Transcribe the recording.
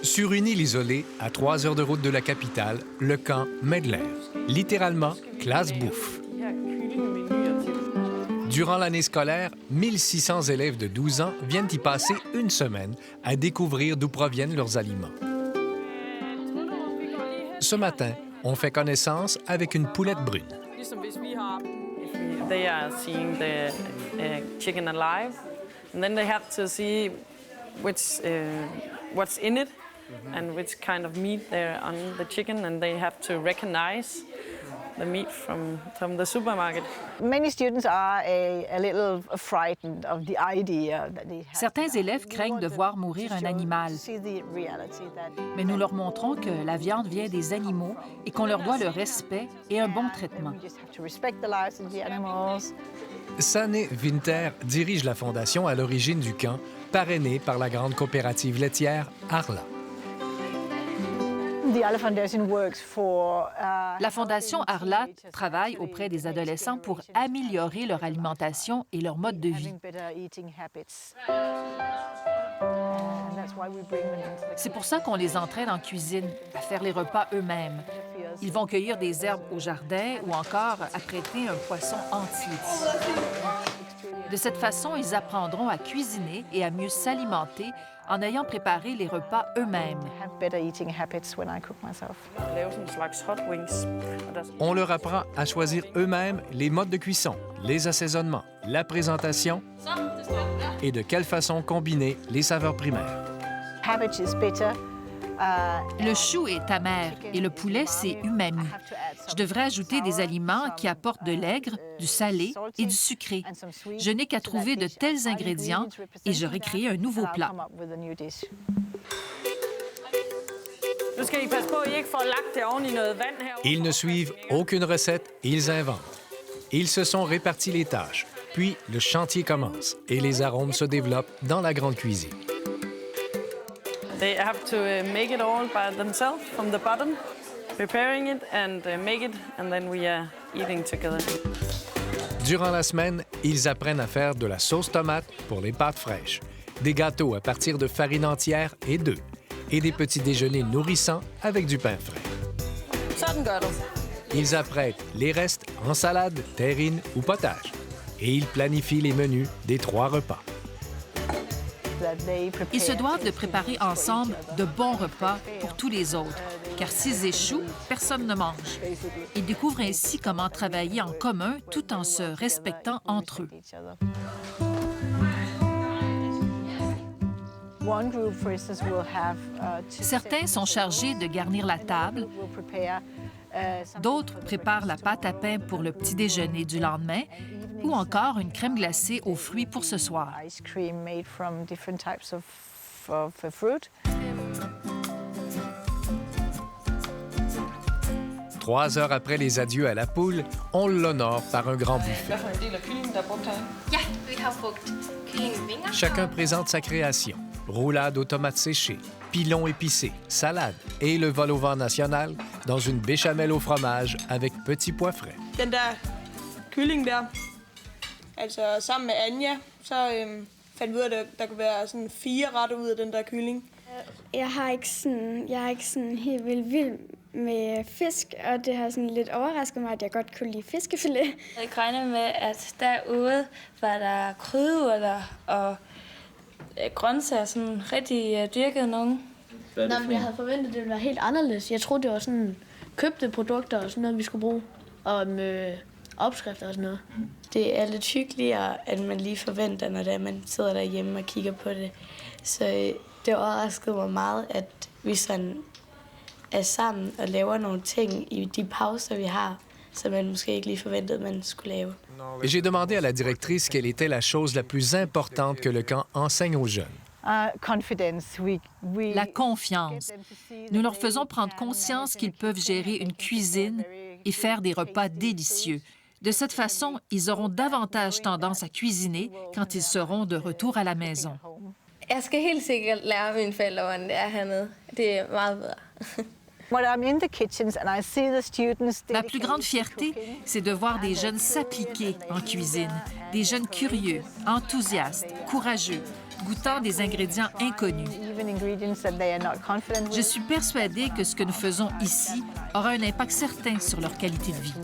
Sur une île isolée, à 3 heures de route de la capitale, le camp Madlejr, littéralement Classe-bouffe. Durant l'année scolaire, 1600 élèves de 12 ans viennent y passer une semaine à découvrir d'où proviennent leurs aliments. Ce matin, on fait connaissance avec une poulette brune. They are seeing the chicken alive, and then they have to see what's in it and which kind of meat there on the chicken, and they have to recognize the meat from the supermarket. Many students are a little frightened of the idea that they have. Certains élèves craignent de voir mourir un animal, mais nous leur montrons que la viande vient des animaux et qu'on leur doit le respect et un bon traitement. Saines dirige la fondation à l'origine du camp, parrainée par la grande coopérative laitière Arla. La Fondation Arla travaille auprès des adolescents pour améliorer leur alimentation et leur mode de vie. C'est pour ça qu'on les entraîne en cuisine, à faire les repas eux-mêmes. Ils vont cueillir des herbes au jardin ou encore apprêter un poisson entier. De cette façon, ils apprendront à cuisiner et à mieux s'alimenter en ayant préparé les repas eux-mêmes. On leur apprend à choisir eux-mêmes les modes de cuisson, les assaisonnements, la présentation et de quelle façon combiner les saveurs primaires. Le chou est amer et le poulet, c'est umami. Je devrais ajouter des aliments qui apportent de l'aigre, du salé et du sucré. Je n'ai qu'à trouver de tels ingrédients et j'aurai créé un nouveau plat. Ils ne suivent aucune recette, ils inventent. Ils se sont répartis les tâches. Puis, le chantier commence et les arômes se développent dans la grande cuisine. They have to make it all by themselves from the bottom, preparing it and make it, and then we are eating together. Durant la semaine, ils apprennent à faire de la sauce tomate pour les pâtes fraîches, des gâteaux à partir de farine entière et d'œufs, et des petits déjeuners nourrissants avec du pain frais. Ils apprêtent les restes en salade, terrine ou potage, et ils planifient les menus des 3 repas. Ils se doivent de préparer ensemble de bons repas pour tous les autres, car s'ils échouent, personne ne mange. Ils découvrent ainsi comment travailler en commun tout en se respectant entre eux. Certains sont chargés de garnir la table, d'autres préparent la pâte à pain pour le petit déjeuner du lendemain ou encore une crème glacée aux fruits pour ce soir. 3 heures après les adieux à la poule, on l'honore par un grand buffet. Chacun présente sa création. Roulade aux tomates séchées, pilons épicés, salade et le vol au vent national dans une béchamel au fromage avec petits pois frais. Den der kylling der, altså sammen med Anja, så fandt vi ud af, at der kunne være sådan 4 retter ud af den der kylling. Jeg har ikke sådan helt vild med fisk, og det har sådan lidt overrasket mig, at jeg godt kunne lide fiskefilet. Jeg regner med, at derude var der krydderurter og grøntsager, sådan rigtig dyrket nogen. Nå, men jeg havde forventet, at det ville være helt anderledes. Jeg troede, det var sådan købte produkter og sådan noget, vi skulle bruge, og med opskrifter og sådan noget. Det er lidt hyggeligere, at man lige forventer, når det er, man sidder derhjemme og kigger på det. Så det overraskede mig meget, at vi sådan er sammen og laver nogle ting i de pauser, vi har, som man måske ikke lige forventede, man skulle lave. J'ai demandé à la directrice quelle était la chose la plus importante que le camp enseigne aux jeunes. La confiance. Nous leur faisons prendre conscience qu'ils peuvent gérer une cuisine et faire des repas délicieux. De cette façon, ils auront davantage tendance à cuisiner quand ils seront de retour à la maison. Jeg skal helt sikkert lære mine forældre, hvordan det er hernede. Det er meget bedre. Ma plus grande fierté, c'est de voir des jeunes s'appliquer en cuisine, des jeunes curieux, enthousiastes, courageux. goûtant des ingrédients inconnus. Je suis persuadée que ce que nous faisons ici aura un impact certain sur leur qualité de vie.